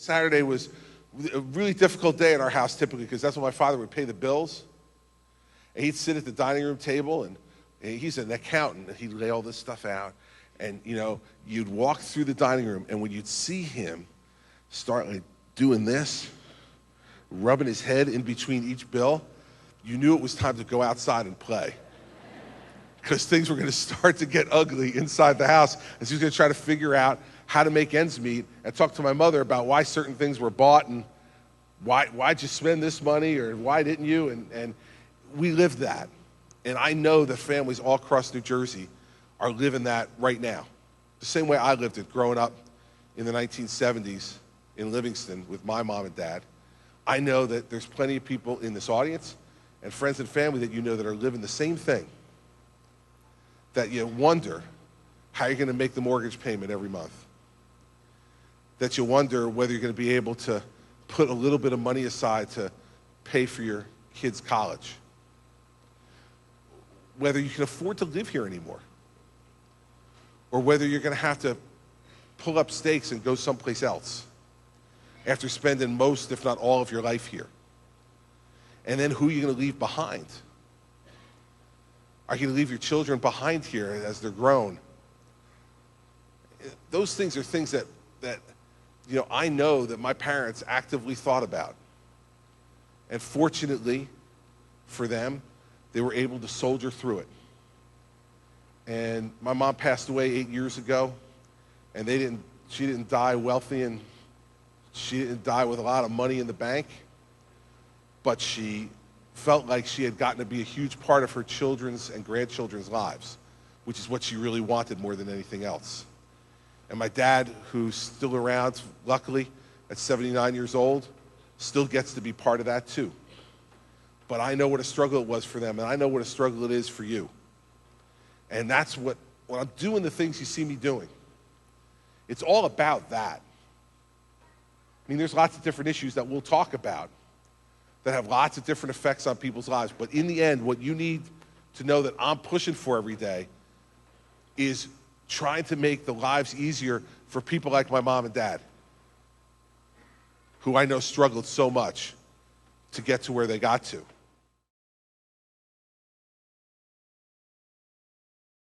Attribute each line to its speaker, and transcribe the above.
Speaker 1: Saturday was a really difficult day at our house typically because that's when my father would pay the bills. And he'd sit at the dining room table, and he's an accountant, and he'd lay all this stuff out. And, you'd walk through the dining room, and when you'd see him start like doing this, rubbing his head in between each bill, you knew it was time to go outside and play. Because things were going to start to get ugly inside the house, as he was going to try to figure out how to make ends meet and talk to my mother about why certain things were bought and why'd you spend this money or why didn't you? And we lived that. And I know that families all across New Jersey are living that right now. The same way I lived it growing up in the 1970s in Livingston with my mom and dad. I know that there's plenty of people in this audience and friends and family that you know that are living the same thing. That you wonder how you're going to make the mortgage payment every month. That you wonder whether you're going to be able to put a little bit of money aside to pay for your kids' college. Whether you can afford to live here anymore. Or whether you're going to have to pull up stakes and go someplace else after spending most, if not all, of your life here. And then who are you going to leave behind? Are you going to leave your children behind here as they're grown? Those things are things that I know that my parents actively thought about. And fortunately for them, they were able to soldier through it. And my mom passed away 8 years ago, and she didn't die wealthy, and she didn't die with a lot of money in the bank, but she felt like she had gotten to be a huge part of her children's and grandchildren's lives, which is what she really wanted more than anything else. And my dad, who's still around, luckily, at 79 years old, still gets to be part of that too. But I know what a struggle it was for them, and I know what a struggle it is for you. And that's when I'm doing the things you see me doing, it's all about that. I mean, there's lots of different issues that we'll talk about that have lots of different effects on people's lives. But in the end, what you need to know that I'm pushing for every day is trying to make the lives easier for people like my mom and dad, who I know struggled so much to get to where they got to.